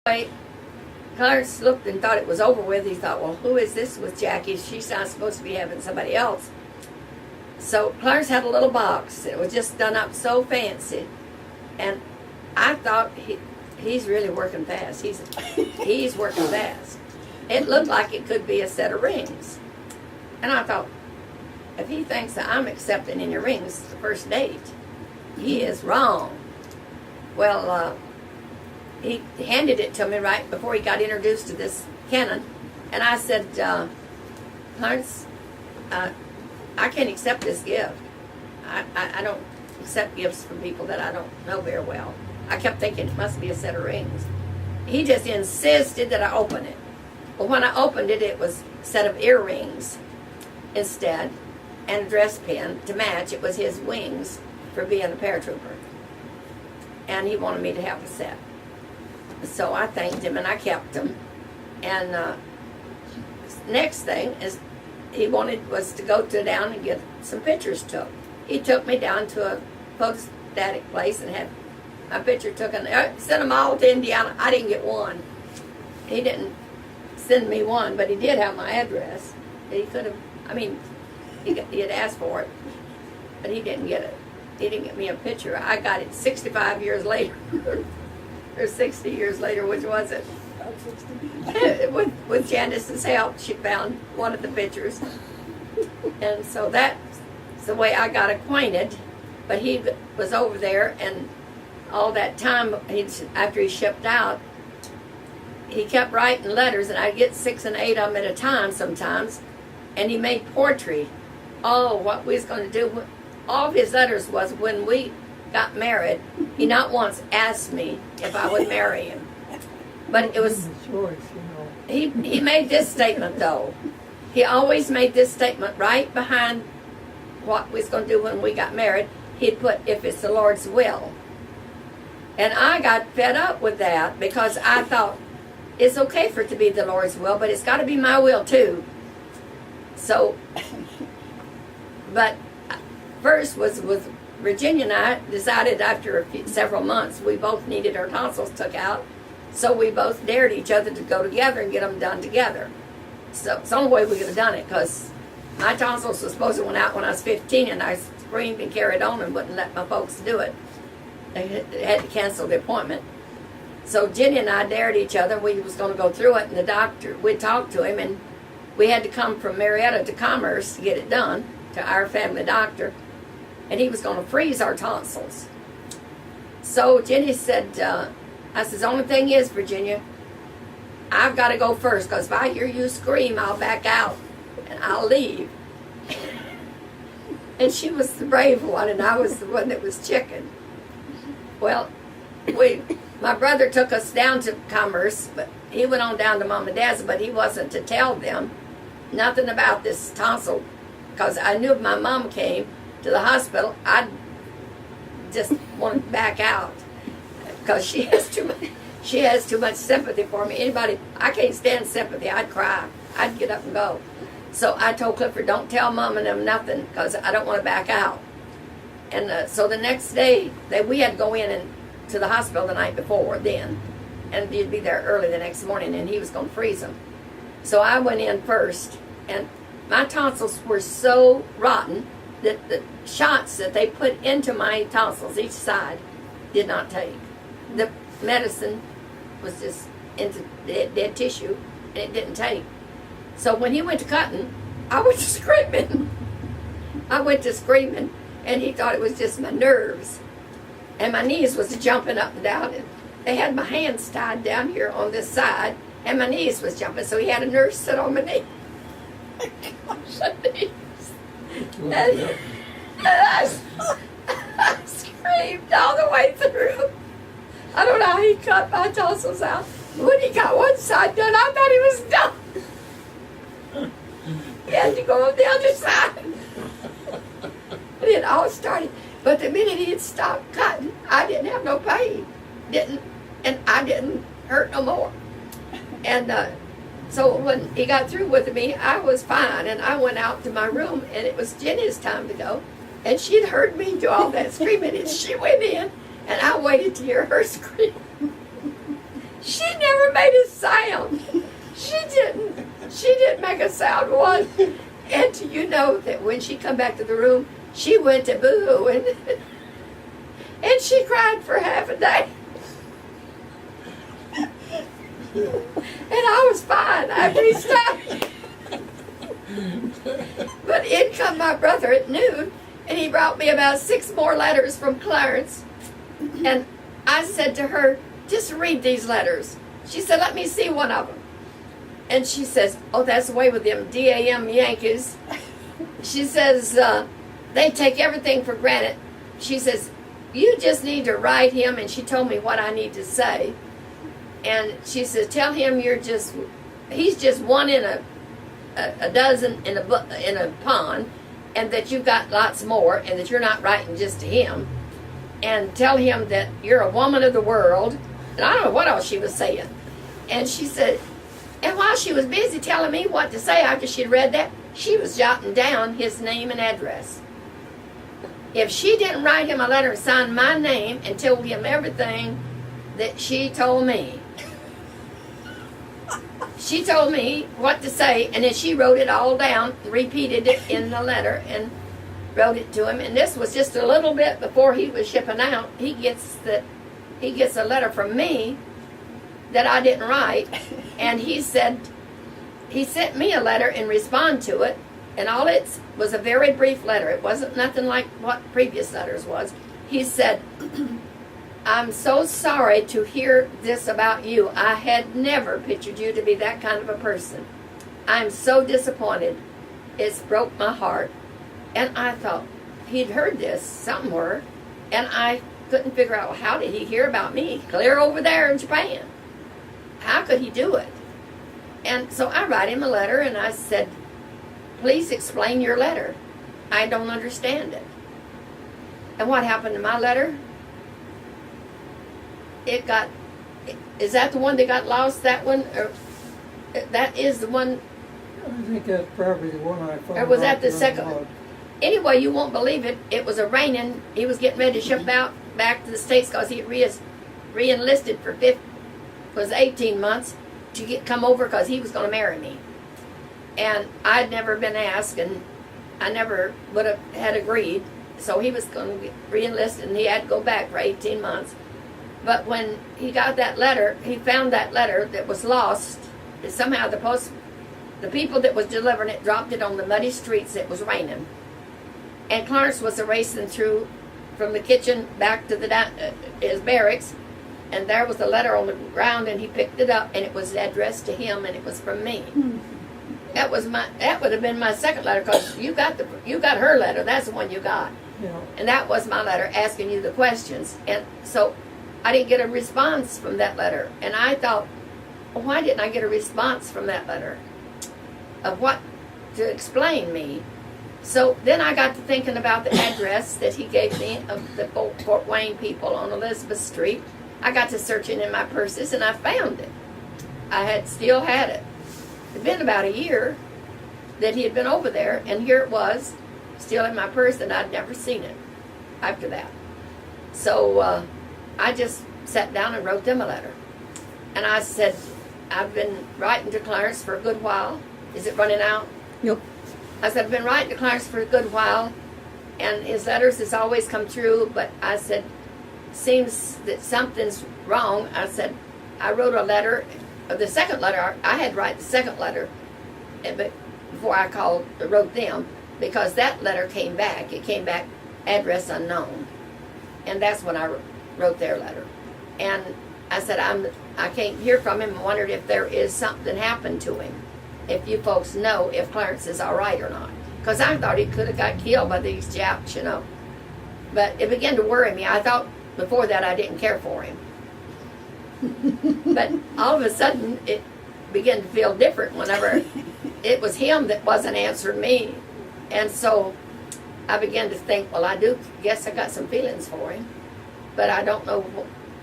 Anyway, Clarence looked and thought it was over with. He thought, well, who is this with Jackie? She's not supposed to be having somebody else. So Clarence had a little box. It was just done up so fancy. And I thought he's really working fast. He's working fast. It looked like it could be a set of rings. And I thought, if he thinks that I'm accepting any rings the first date, he is wrong. Well, he handed it to me right before he got introduced to this canon. And I said, Clarence, I can't accept this gift. I don't accept gifts from people that I don't know very well. I kept thinking it must be a set of rings. He just insisted that I open it. Well, when I opened it, it was a set of earrings instead, and a dress pin to match. It was his wings for being a paratrooper. And he wanted me to have a set. So I thanked him and I kept them. And next thing is he wanted was to go down and get some pictures took. He took me down to a photostatic place and had my picture taken. Sent them all to Indiana. I didn't get one. He didn't send me one, but he did have my address. He could have, he had asked for it, but he didn't get it. He didn't get me a picture. I got it 65 years later, or 60 years later, which was it? with Janice's help, she found one of the pictures. And so that's the way I got acquainted. But he was over there, and all that time, after he shipped out, he kept writing letters, and I'd get 6 and 8 of them at a time sometimes. And he made poetry. Oh, what we was going to do. All of his letters was when we got married, he not once asked me if I would marry him. But it was, he made this statement though. He always made this statement right behind what we was going to do when we got married. He'd put, if it's the Lord's will. And I got fed up with that because I thought, it's okay for it to be the Lord's will, but it's got to be my will too. So, but first was with Virginia and I decided after several months we both needed our tonsils took out, so we both dared each other to go together and get them done together. So it's the only way we could have done it, because my tonsils were supposed to went out when I was 15, and I screamed and carried on and wouldn't let my folks do it. They had to cancel the appointment. So Jenny and I dared each other. We was going to go through it, and the doctor, we talked to him, and we had to come from Marietta to Commerce to get it done, to our family doctor, and he was going to freeze our tonsils. So Jenny said, I said, the only thing is, Virginia, I've got to go first, because if I hear you scream, I'll back out, and I'll leave. And she was the brave one, and I was the one that was chicken. Well, my brother took us down to Commerce, but he went on down to Mom and Dad's, but he wasn't to tell them nothing about this tonsil, because I knew if my mom came to the hospital, I'd just want to back out, because she has too much sympathy for me. I can't stand sympathy. I'd cry. I'd get up and go. So I told Clifford, don't tell Mom and them nothing, because I don't want to back out. And so the next day, we had to go in and to the hospital the night before then, and you'd be there early the next morning, and he was going to freeze them. So I went in first, and my tonsils were so rotten that the shots that they put into my tonsils, each side, did not take. The medicine was just into dead tissue, and it didn't take. So when he went to cutting, I went to screaming. And he thought it was just my nerves. And my knees was jumping up and down, and they had my hands tied down here on this side, and my knees was jumping, so he had a nurse sit on my knee. And I screamed all the way through. I don't know how he cut my tonsils out. When he got one side done, I thought he was done. He had to go on the other side. And it all started. But the minute he had stopped cutting, I didn't have no pain. And I didn't hurt no more. And so when he got through with me, I was fine. And I went out to my room, and it was Jenny's time to go. And she'd heard me do all that screaming, and she went in, and I waited to hear her scream. She never sound. She didn't make a sound once. And you know that when she come back to the room, she went to boo-hooing. And she cried for half a day. And I was fine after he stopped. But in come my brother at noon, and he brought me about 6 more letters from Clarence. And I said to her, just read these letters. She said, let me see one of them. And she says, oh, that's the way with them DAM Yankees. She says, they take everything for granted. She says, you just need to write him, and she told me what I need to say. And she says, tell him he's just one in a dozen in a pond, and that you've got lots more, and that you're not writing just to him. And tell him that you're a woman of the world. And I don't know what else she was saying. And she said, and while she was busy telling me what to say after she'd read that, she was jotting down his name and address. If she didn't write him a letter and sign my name and tell him everything that she told me, she told me what to say, and then she wrote it all down, repeated it in the letter, and wrote it to him. And this was just a little bit before he was shipping out. He gets a letter from me that I didn't write, and he said he sent me a letter in response to it, and all it was a very brief letter. It wasn't nothing like what previous letters was. He said, I'm so sorry to hear this about you. I had never pictured you to be that kind of a person. I'm so disappointed. It's broke my heart. And I thought, he'd heard this somewhere, and I couldn't figure out, well, how did he hear about me? Clear over there in Japan. How could he do it? And so I write him a letter, and I said, please explain your letter. I don't understand it. And what happened to my letter? Is that the one that got lost, that one? Or that is the one? I think that's probably the one I found. Or was that the second one? Anyway, you won't believe it. It was raining. He was getting ready to ship out back to the States because he re-enlisted for 18 months to come over because he was going to marry me. And I'd never been asked, and I never would have had agreed. So he was going to re-enlist, and he had to go back for 18 months. But when he got that letter, he found that letter that was lost. Somehow the people that was delivering it dropped it on the muddy streets. It was raining. And Clarence was racing through from the kitchen back to his barracks, and there was the letter on the ground, and he picked it up, and it was addressed to him, and it was from me. That would have been my second letter, because you got her letter. That's the one you got. Yeah. And that was my letter asking you the questions. And so I didn't get a response from that letter. And I thought, well, why didn't I get a response from that letter of what to explain me? So then I got to thinking about the address that he gave me of the Fort Wayne people on Elizabeth Street. I got to searching in my purses, and I found it. I still had it. It'd been about a year that he had been over there, and here it was, still in my purse, and I'd never seen it after that. So I just sat down and wrote them a letter. And I said, I've been writing to Clarence for a good while. Is it running out? Yep. I said, I've been writing to Clarence for a good while, and his letters has always come through, but I said, seems that something's wrong. I said, I wrote a letter, the second letter, I had to write the second letter before I wrote them, because that letter came back. It came back, address unknown. And that's when I wrote their letter. And I said, I can't hear from him. I wondered if there is something happened to him. If you folks know if Clarence is all right or not. Because I thought he could have got killed by these chaps, But it began to worry me. I thought before that I didn't care for him. But all of a sudden it began to feel different whenever it was him that wasn't answering me. And so I began to think, well, I do guess I got some feelings for him. But I don't know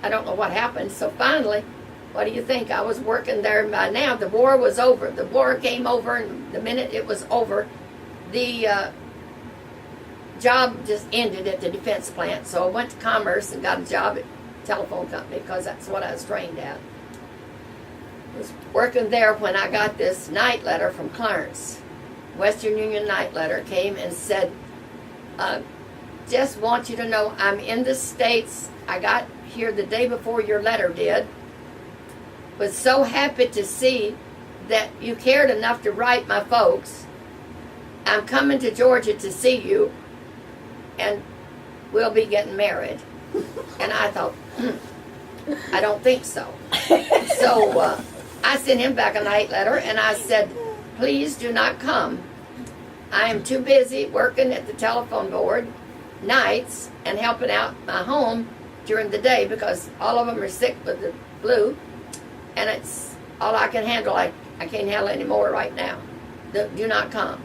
what happened. So finally, what do you think? I was working there, and by now the war was over. The war came over, and the minute it was over, the job just ended at the defense plant. So I went to Commerce and got a job at a telephone company because that's what I was trained at. was working there when I got this night letter from Clarence. Western Union night letter came and said, just want you to know I'm in the States. I got here the day before your letter did. Was so happy to see that you cared enough to write my folks. I'm coming to Georgia to see you, and we'll be getting married. And I thought, I don't think so. So I sent him back a night letter, and I said, please do not come. I am too busy working at the telephone board nights and helping out my home during the day because all of them are sick with the flu, and it's all I can handle. I can't handle any more right now. Do not come.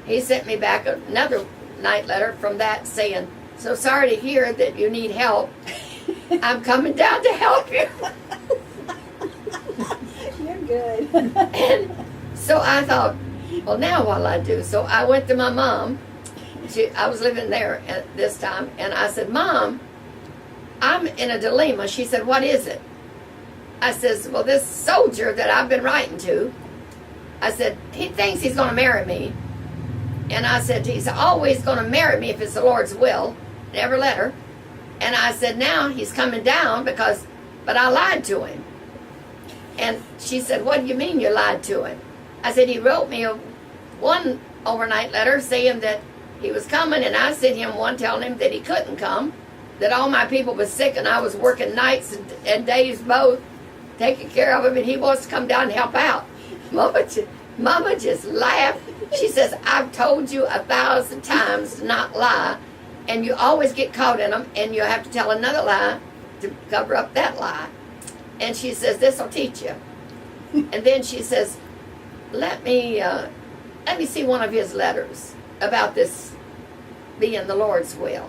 He sent me back another night letter from that saying, so sorry to hear that you need help. I'm coming down to help you. You're good. And so I thought, well, now what'll I do? So I went to my mom. I was living there at this time, and I said, Mom, I'm in a dilemma. She said, what is it? I says, well, this soldier that I've been writing to, I said, he thinks he's going to marry me. And I said, he's always going to marry me if it's the Lord's will. Never let her. And I said, now he's coming down but I lied to him. And she said, what do you mean you lied to him? I said, he wrote me one overnight letter saying that he was coming, and I sent him one telling him that he couldn't come, that all my people was sick, and I was working nights and days both, taking care of him, and he wants to come down and help out. Mama just laughed. She says, I've told you 1,000 times to not lie, and you always get caught in them, and you have to tell another lie to cover up that lie. And she says, this will teach you. And then she says, let me see one of his letters about this being the Lord's will.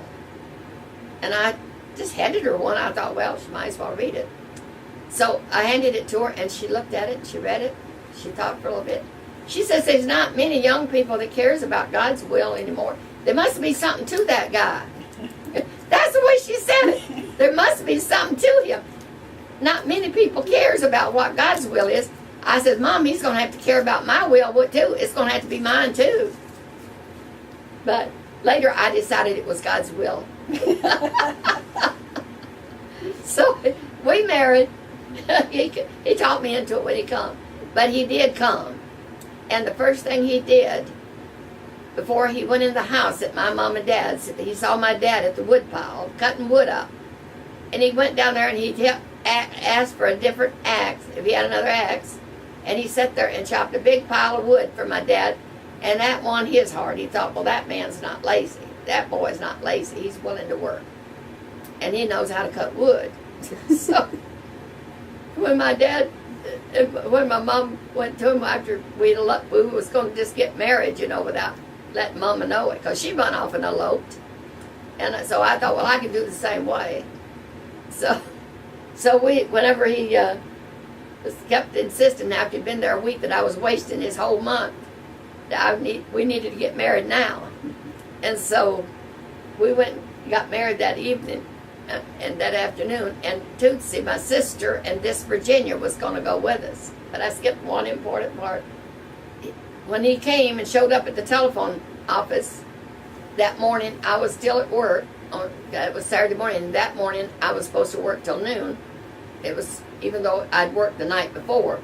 And I just handed her one. I thought, well, she might as well read it. So I handed it to her, and she looked at it, and she read it. She thought for a little bit. She says there's not many young people that cares about God's will anymore. There must be something to that guy. That's the way she said it. There must be something to him. Not many people cares about what God's will is. I said, Mom, he's going to have to care about my will too. It's going to have to be mine too. But later I decided it was God's will. So we married. He talked me into it when he come. But he did come. And the first thing he did, before he went in the house at my mom and dad's, he saw my dad at the wood pile, cutting wood up. And he went down there and he asked for a different axe, if he had another axe. And he sat there and chopped a big pile of wood for my dad. And that won his heart. He thought, well, that man's not lazy. That boy's not lazy. He's willing to work. And he knows how to cut wood. So when my mom went to him after we was going to just get married, without letting Mama know it, because she run off and eloped. And so I thought, well, I could do the same way. So whenever he kept insisting after he'd been there a week that I was wasting his whole month, we needed to get married now. And so we went and got married that evening and that afternoon. And Tootsie, my sister, and this Virginia was going to go with us. But I skipped one important part. When he came and showed up at the telephone office that morning, I was still at work. It was Saturday morning. And that morning, I was supposed to work till noon. It was, even though I'd worked the night before.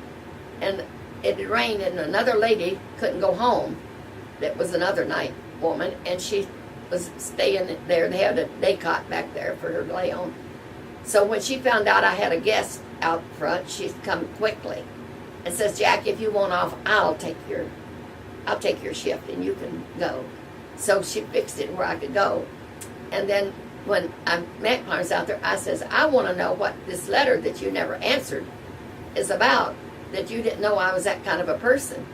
And it had rained, and another lady couldn't go home. That was another night woman, and she was staying there. They had a day cot back there for her to lay on. So when she found out I had a guest out front, she's come quickly and says, Jack, if you want off, I'll take your shift and you can go. So she fixed it where I could go. And then when I met Clarence out there, I says, I want to know what this letter that you never answered is about, that you didn't know I was that kind of a person.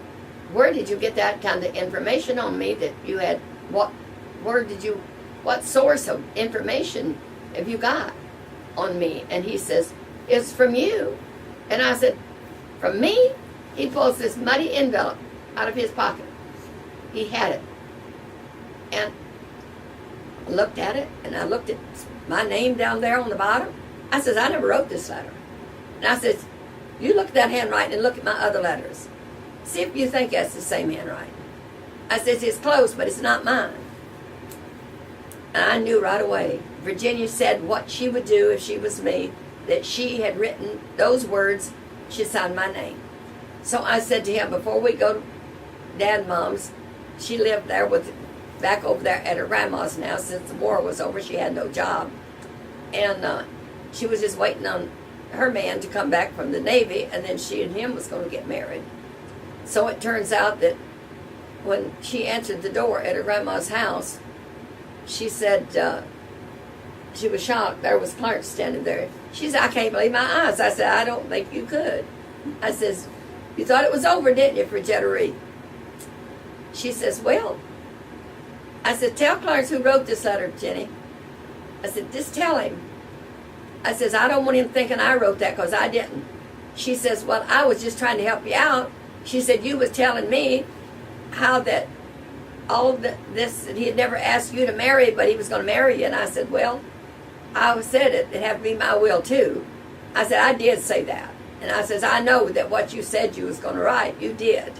Where did you get that kind of information on me that you had? What source of information have you got on me? And he says, it's from you. And I said, from me? He pulls this muddy envelope out of his pocket. He had it. And I looked at it, and I looked at my name down there on the bottom. I says, I never wrote this letter. And I says, You look at that handwriting and look at my other letters. See if you think that's the same handwriting. I says, it's close, but it's not mine. And I knew right away. Virginia said what she would do if she was me, that she had written those words, she signed my name. So I said to him, before we go to Dad and Mom's, she lived there back over there at her grandma's now. Since the war was over, she had no job. And she was just waiting on her man to come back from the Navy, and then she and him was going to get married. So it turns out that when she answered the door at her grandma's house, she said she was shocked. There was Clarence standing there. She said, I can't believe my eyes. I said, I don't think you could. I says, you thought it was over, didn't you, Fregetta Reed? She says, well, I said, tell Clarence who wrote this letter, Jenny. I said, just tell him. I says, I don't want him thinking I wrote that because I didn't. She says, well, I was just trying to help you out. She said, you was telling me how that all this, that he had never asked you to marry, but he was going to marry you. And I said, well, I said it had to be my will too. I said, I did say that. And I says, I know that what you said you was going to write, you did.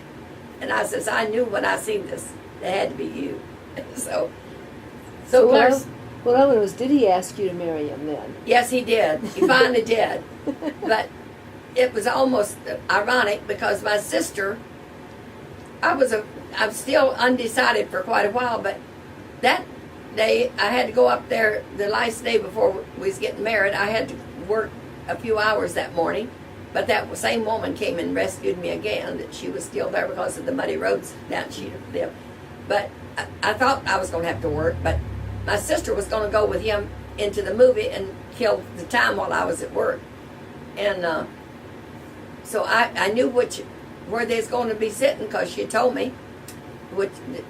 And I says, I knew when I seen this, it had to be you. So Clarence, what I was, did he ask you to marry him then? yes, he did. He finally did. But it was almost ironic because my sister, I'm still undecided for quite a while, but that day I had to go up there the last day before we was getting married. I had to work a few hours that morning, but that same woman came and rescued me again. That she was still there because of the muddy roads down she lived. But I thought I was going to have to work, but my sister was going to go with him into the movie and kill the time while I was at work. And so I knew where they was going to be sitting because she told me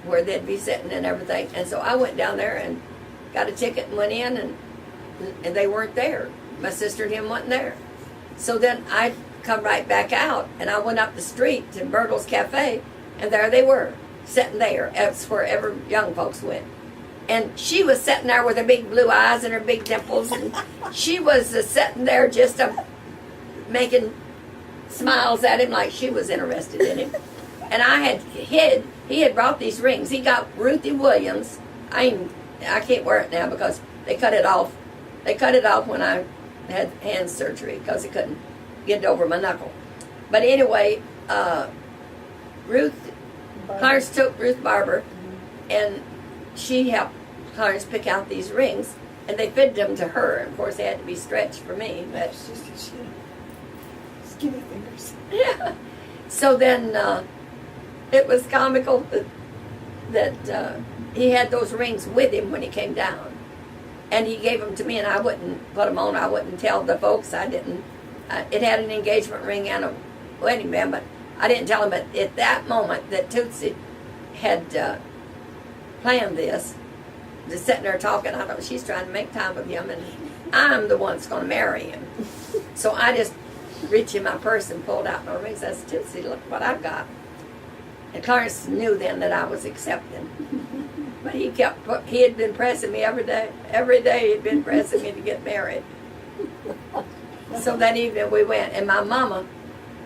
where they'd be sitting and everything. And so I went down there and got a ticket and went in, and they weren't there. My sister and him wasn't there. So then I come right back out, and I went up the street to Myrtle's Cafe, and there they were, sitting there. That's where every young folks went. And she was sitting there with her big blue eyes and her big dimples, and she was sitting there just making smiles at him like she was interested in him. And he had brought these rings. He got Ruthie Williams. I can't wear it now because they cut it off. They cut it off when I had hand surgery because he couldn't get it over my knuckle. But anyway, Clarence took Ruth Barber, and she helped Clarence pick out these rings, and they fitted them to her. Of course, they had to be stretched for me, but Skinny fingers. yeah. So then it was comical that he had those rings with him when he came down, and he gave them to me, and I wouldn't put them on. I wouldn't tell the folks. I didn't. It had an engagement ring and a wedding band, but I didn't tell him. But at that moment that Tootsie had planned this, just sitting there talking, I thought she's trying to make time with him, and I'm the one that's going to marry him. So I just reached in my purse and pulled out my rings. I said, Tootsie, look what I've got. And Clarence knew then that I was accepting. But he had been pressing me every day. Every day he'd been pressing me to get married. So that evening we went, and my mama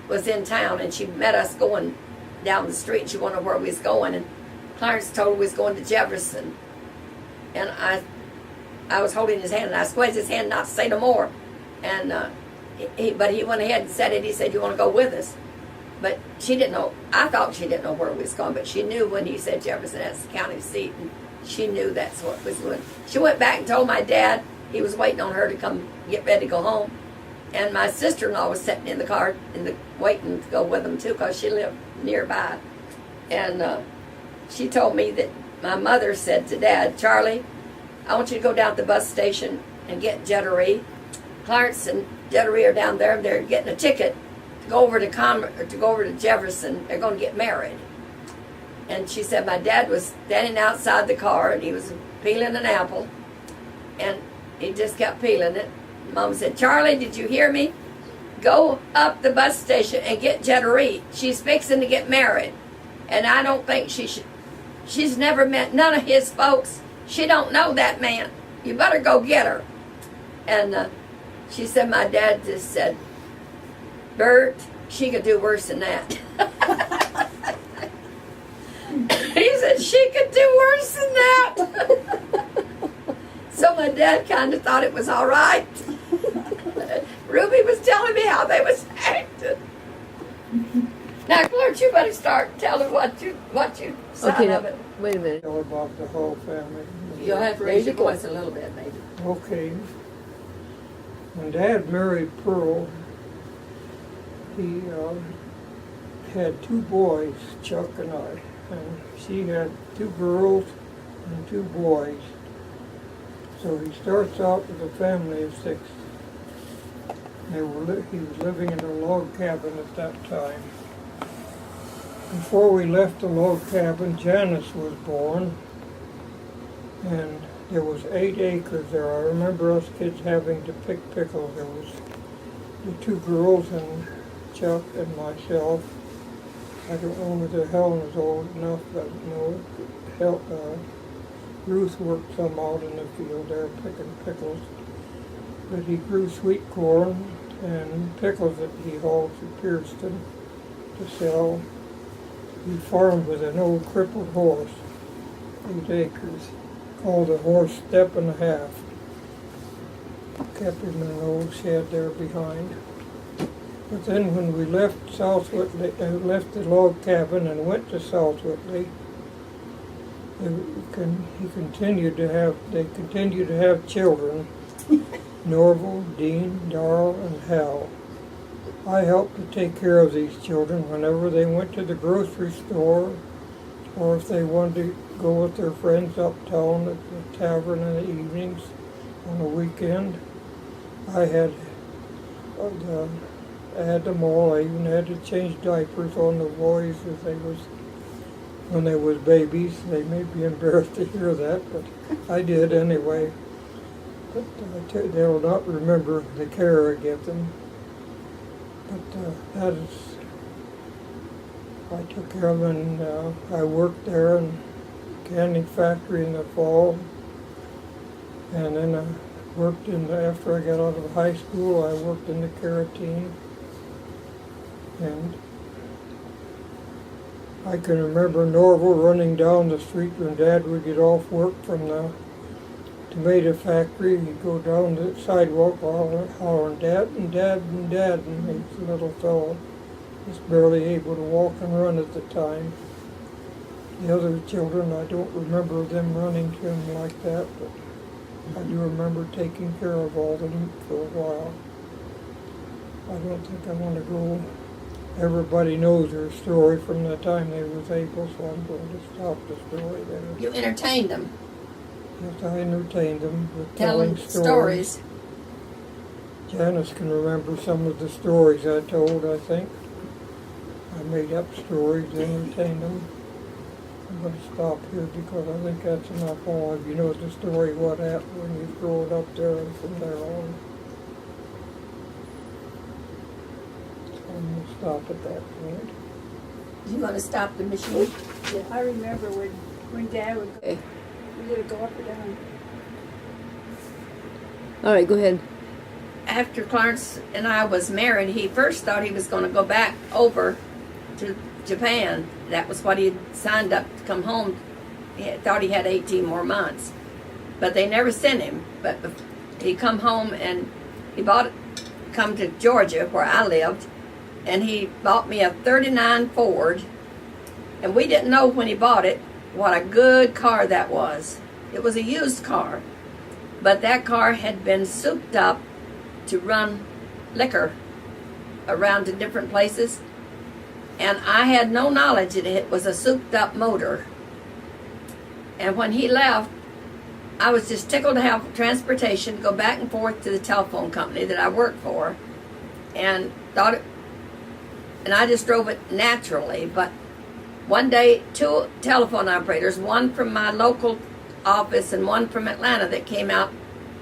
was in town, and she met us going down the street, and she wondered where we was going, and Clarence told her we was going to Jefferson. And I was holding his hand, and I squeezed his hand not to say no more. And but he went ahead and said it. He said, you want to go with us? But she didn't know. I thought she didn't know where we was going, but she knew when he said Jefferson, that's the county seat, and she knew that's what was going. She went back and told my dad. He was waiting on her to come get ready to go home. And my sister-in-law was sitting in the car waiting to go with them too, because she lived nearby. And she told me that my mother said to Dad, Charlie, I want you to go down to the bus station and get Jettery. Clarence and Jettery are down there, and they're getting a ticket to go over to Jefferson. They're going to get married. And she said my dad was standing outside the car, and he was peeling an apple, and he just kept peeling it. Mom said, Charlie, did you hear me? Go up the bus station and get Jettery. She's fixing to get married. And I don't think she should. She's never met none of his folks. She don't know that man. You better go get her. And she said my dad just said, Bert, she could do worse than that. He said she could do worse than that. So my dad kind of thought it was all right. Ruby was telling me how they was acting. Now, Clarence, you better start telling what you saw Okay, of now, it. wait a minute. Tell about the whole family. You'll have to raise your voice a little bit, maybe. Okay. When Dad married Pearl, he had two boys, Chuck and I. And she had two girls and two boys. So he starts out with a family of 6. He was living in a log cabin at that time. Before we left the log cabin, Janice was born, and there was 8 acres there. I remember us kids having to pick pickles. There was the 2 girls and Chuck and myself. I don't know whether Helen was old enough, but Ruth worked some out in the field there picking pickles. But he grew sweet corn and pickles that he hauled to Pierceton to sell. He farmed with an old crippled horse, 8 acres, called a horse Step and a Half. Kept him in an old shed there behind. But then when we left left the log cabin and went to South Whitley, they continued to have children, Norval, Dean, Darrell, and Hal. I helped to take care of these children whenever they went to the grocery store, or if they wanted to go with their friends uptown at the tavern in the evenings on the weekend. I had them all. I even had to change diapers on the boys when they was babies. They may be embarrassed to hear that, but I did anyway. But they'll not remember the care I gave them. But I took care of them, and I worked there in the canning factory in the fall. And then I worked after I got out of high school, I worked in the carotene. And I can remember Norval running down the street when Dad would get off work from the tomato factory. He'd go down the sidewalk hollering, "Dad, and Dad, and Dad," and he's a little fellow, just barely able to walk and run at the time. The other children, I don't remember them running to him like that, but I do remember taking care of all of them for a while. I don't think I want to go. Everybody knows their story from the time they was able, so I'm going to stop the story there. You entertained them. Yes, I entertained them with Telling telling stories. Janice can remember some of the stories I told, I think. I made up stories to entertain them. I'm going to stop here because I think that's enough. All of you know the story, what happened when you throw it up there and from there on. So I'm going to stop at that point. You going to stop the machine? Yeah, I remember when Dad would go, Okay. we would go up and down. All right, go ahead. After Clarence and I was married, he first thought he was going to go back over to Japan. That was what he had signed up to come home. He thought he had 18 more months. But they never sent him. But he come home and he come to Georgia where I lived, and he bought me a 39 Ford. And we didn't know when he bought it what a good car that was. It was a used car. But that car had been souped up to run liquor around to different places. And I had no knowledge that it was a souped up motor. And when he left, I was just tickled to have transportation to go back and forth to the telephone company that I worked for. And I just drove it naturally. But one day, 2 telephone operators, one from my local office and one from Atlanta that came out,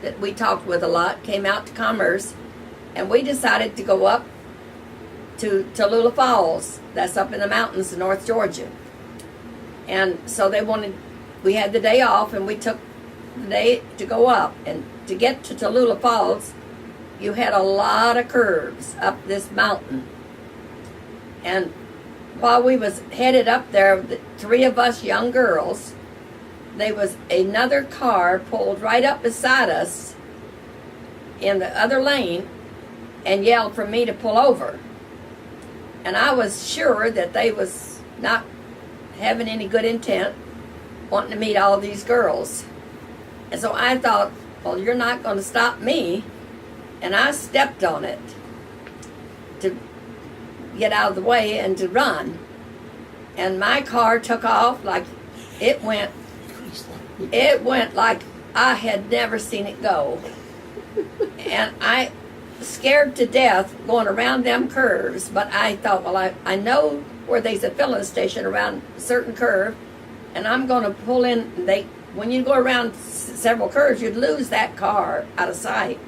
that we talked with a lot, came out to Commerce. And we decided to go up to Tallulah Falls. That's up in the mountains in North Georgia. And so we had the day off, and we took the day to go up. And to get to Tallulah Falls, you had a lot of curves up this mountain. And while we was headed up there, the three of us young girls, there was another car pulled right up beside us in the other lane and yelled for me to pull over. And I was sure that they was not having any good intent, wanting to meet all these girls. And so I thought, well, you're not going to stop me. And I stepped on it to get out of the way and to run. And my car took off like it went like I had never seen it go. And I scared to death going around them curves, but I thought, well, I know where there's a filling station around a certain curve, and I'm going to pull in. When you go around several curves, you'd lose that car out of sight.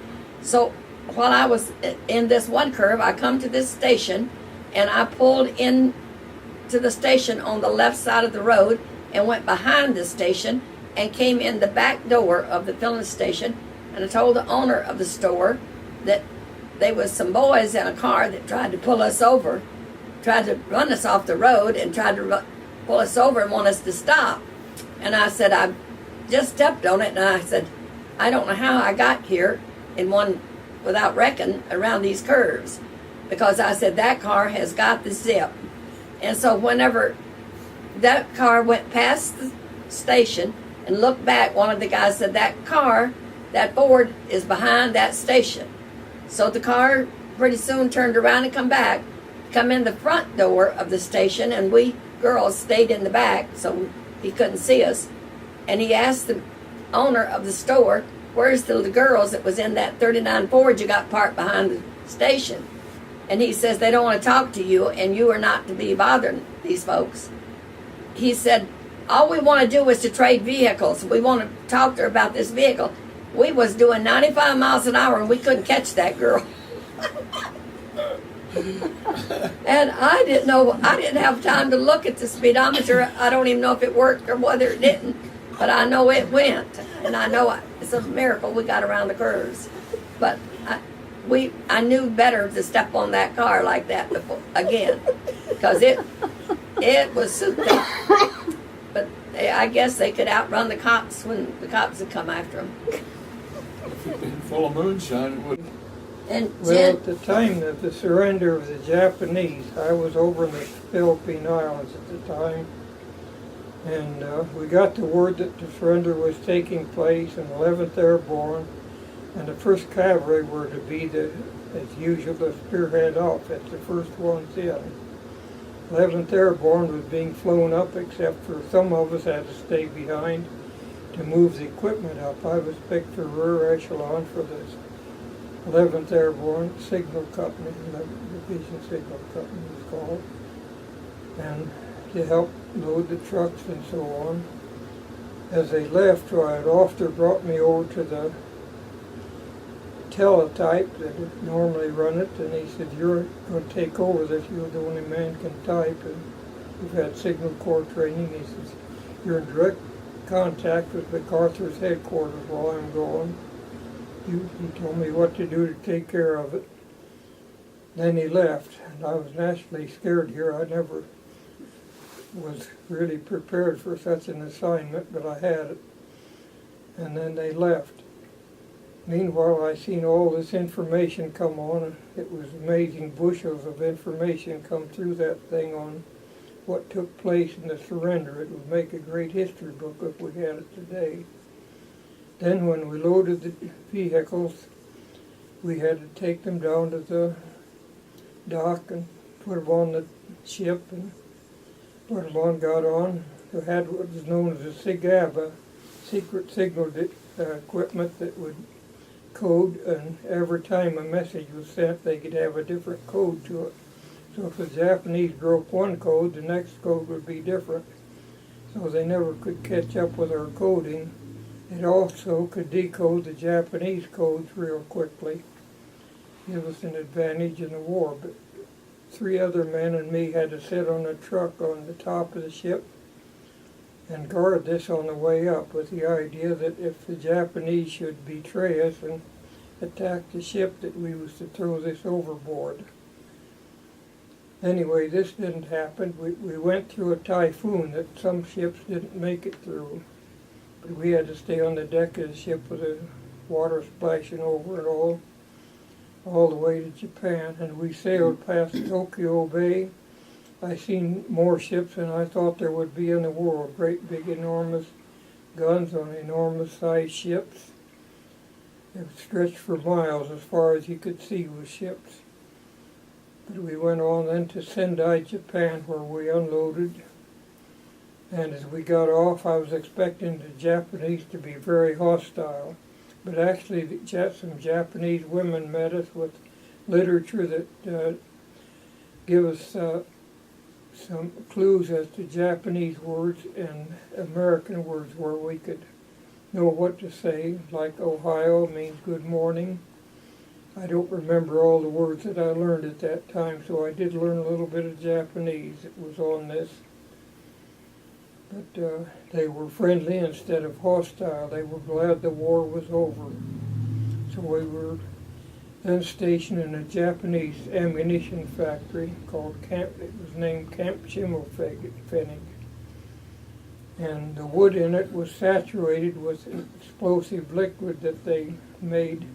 So while I was in this one curve, I come to this station, and I pulled in to the station on the left side of the road and went behind the station and came in the back door of the filling station. And I told the owner of the store that there was some boys in a car that tried to pull us over, tried to run us off the road and tried to pull us over and want us to stop. And I said, I just stepped on it, and I said, I don't know how I got here in one without wrecking around these curves, because I said that car has got the zip. And so whenever that car went past the station and looked back, one of the guys said, that car, that Ford, is behind that station. So the car pretty soon turned around and come in the front door of the station, and we girls stayed in the back so he couldn't see us. And he asked the owner of the store, where's the girls that was in that 39 Ford you got parked behind the station? And he says, they don't want to talk to you, and you are not to be bothering these folks. He said, all we want to do is to trade vehicles. We want to talk to her about this vehicle. We was doing 95 miles an hour, and we couldn't catch that girl. And I didn't have time to look at the speedometer. I don't even know if it worked or whether it didn't, but I know it went. And I know it's a miracle we got around the curves. But I knew better to step on that car like that again, because it was souped up. But I guess they could outrun the cops when the cops would come after them. If it'd been full of moonshine, it would. And Well, at the time of the surrender of the Japanese, I was over in the Philippine Islands at the time, and we got the word that the surrender was taking place in 11th Airborne, and the 1st Cavalry were to be, as usual, the spearhead outfit, the first ones in. 11th Airborne was being flown up, except for some of us had to stay behind to move the equipment up. I was picked for rear echelon for this 11th Airborne Signal Company, 11th Division Signal Company was called, and to help load the trucks and so on. As they left, Wyatt Ofter brought me over to the teletype that had normally run it, and he said, you're going to take over this, you're the only man can type, and you've had Signal Corps training. He says, you're in direct contact with MacArthur's headquarters while I'm going. He told me what to do to take care of it. Then he left, and I was naturally scared here. I never was really prepared for such an assignment, but I had it. And then they left. Meanwhile, I seen all this information come on, and it was amazing bushels of information come through that thing on what took place in the surrender. It would make a great history book if we had it today. Then when we loaded the vehicles, we had to take them down to the dock and put them on the ship and put them on, got on. We had what was known as a SIGABA, secret signal equipment that would code, and every time a message was sent, they could have a different code to it. So if the Japanese broke one code, the next code would be different. So they never could catch up with our coding. It also could decode the Japanese codes real quickly, give us an advantage in the war. But 3 other men and me had to sit on a truck on the top of the ship and guard this on the way up, with the idea that if the Japanese should betray us and attacked the ship that we was to throw this overboard. Anyway, this didn't happen. We went through a typhoon that some ships didn't make it through. But we had to stay on the deck of the ship with the water splashing over it all the way to Japan. And we sailed past Tokyo Bay. I seen more ships than I thought there would be in the world. Great big enormous guns on enormous sized ships. It stretched for miles as far as you could see with ships. But we went on then to Sendai, Japan, where we unloaded. And as we got off, I was expecting the Japanese to be very hostile. But actually, some Japanese women met us with literature that give us some clues as to Japanese words and American words where we could know what to say, like Ohio means good morning. I don't remember all the words that I learned at that time, so I did learn a little bit of Japanese. It was on this. But they were friendly instead of hostile. They were glad the war was over. So we were then stationed in a Japanese ammunition factory called Camp, it was named Camp Schimmelpfennig. And the wood in it was saturated with an explosive liquid that they made.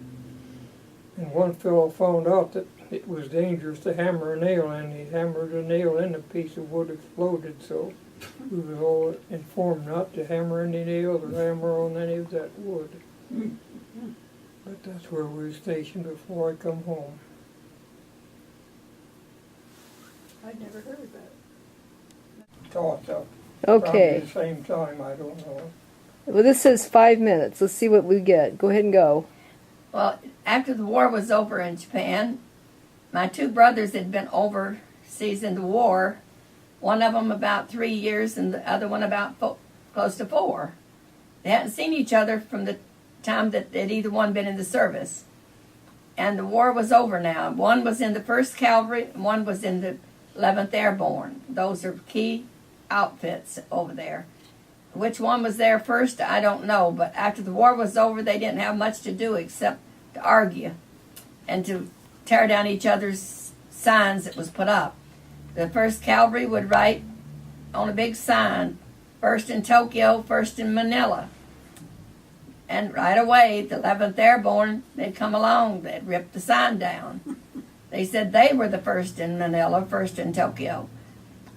And one fellow found out that it was dangerous to hammer a nail in. He hammered a nail in, a piece of wood exploded, so we were all informed not to hammer any nails or hammer on any of that wood. But that's where we were stationed before I come home. I'd never heard of that. Thought so. Okay. Probably the same time, I don't know. Well, this says 5 minutes. Let's see what we get. Go ahead and go. Well, after the war was over in Japan, my two brothers had been overseas in the war. One of them about 3 years and the other one about close to 4. They hadn't seen each other from the time that they'd either one been in the service. And the war was over now. One was in the 1st Cavalry and one was in the 11th Airborne. Those are key outfits over there. Which one was there first, I don't know. But after the war was over, they didn't have much to do except to argue and to tear down each other's signs that was put up. The 1st Cavalry would write on a big sign, 1st in Tokyo, 1st in Manila. And right away, the 11th Airborne, they'd come along, they'd rip the sign down. They said they were the 1st in Manila, 1st in Tokyo.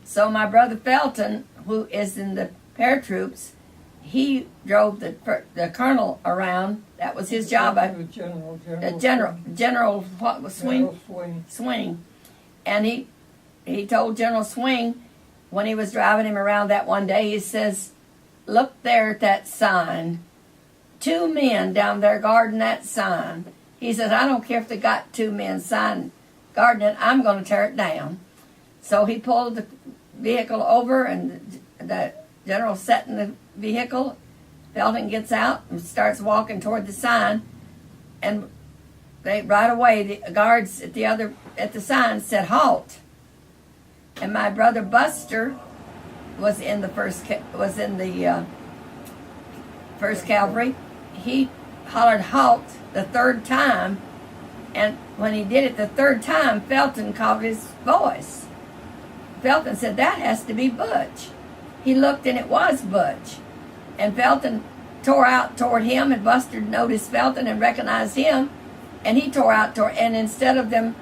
So my brother Felton, who is in the paratroops, he drove the colonel around. That was his job. General what was Swing. And he told General Swing when he was driving him around that one day, he says, "Look there at that sign. 2 men down there guarding that sign." He says, "I don't care if they got 2 men guarding it, I'm going to tear it down." So he pulled the vehicle over and the general sat in the vehicle. Felton gets out and starts walking toward the sign, and right away the guards at the sign said halt. And my brother Buster was in the first Cavalry. He hollered halt the 3rd time, and when he did it the 3rd time, Felton caught his voice. Felton said, "That has to be Butch." He looked and it was Butch. And Felton tore out toward him, and Buster noticed Felton and recognized him, and he tore out and instead of them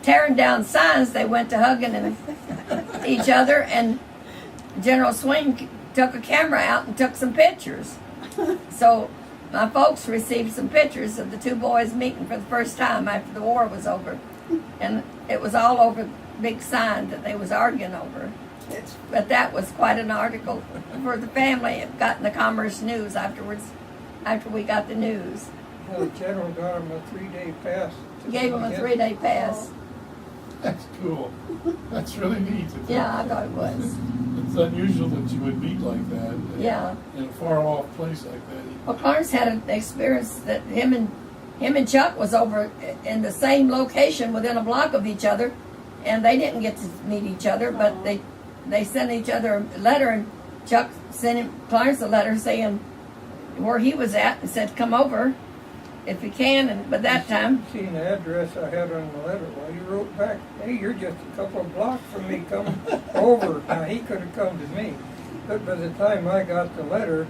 tearing down signs, they went to hugging each other, and General Swing took a camera out and took some pictures. So my folks received some pictures of the 2 boys meeting for the first time after the war was over. And it was all over the big sign that they was arguing over. But that was quite an article for the family. It got in the Commerce News afterwards, after we got the news. The general got him a 3-day pass. Gave him a 3-day pass. That's cool. That's really neat. Yeah, I thought it was. It's unusual that you would meet like that. Yeah. In a far off place like that. Well, Clarence had an experience that him and Chuck was over in the same location within a block of each other, and they didn't get to meet each other, but they sent each other a letter, and Chuck sent Clarence a letter saying where he was at and said, "Come over." if you can. And by that time, Seen the address I had on the letter. Well, he wrote back, "Hey, you're just a couple of blocks from me coming over." Now he could have come to me, but by the time I got the letter,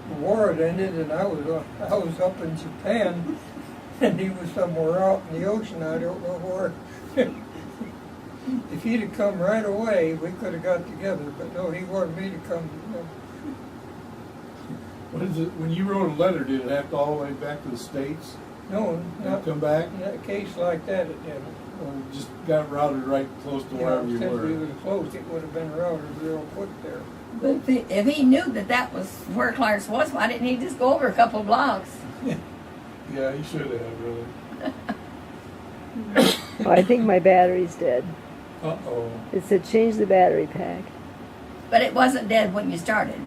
the war had ended, and I was up in Japan, and he was somewhere out in the ocean. I don't know where. If he'd have come right away, we could have got together. But no, he wanted me to come. What is it, when you wrote a letter, did it have to all the way back to the States? No, And not come back? in a case like that. It didn't. Or just got routed right close to wherever you Since we were? was close, it would have been routed real quick there. but if he knew that was where Clarence was, why didn't he just go over a couple of blocks? Yeah, he should have, really. Oh, I think my battery's dead. Uh-oh. It said change the battery pack. But it wasn't dead when you started.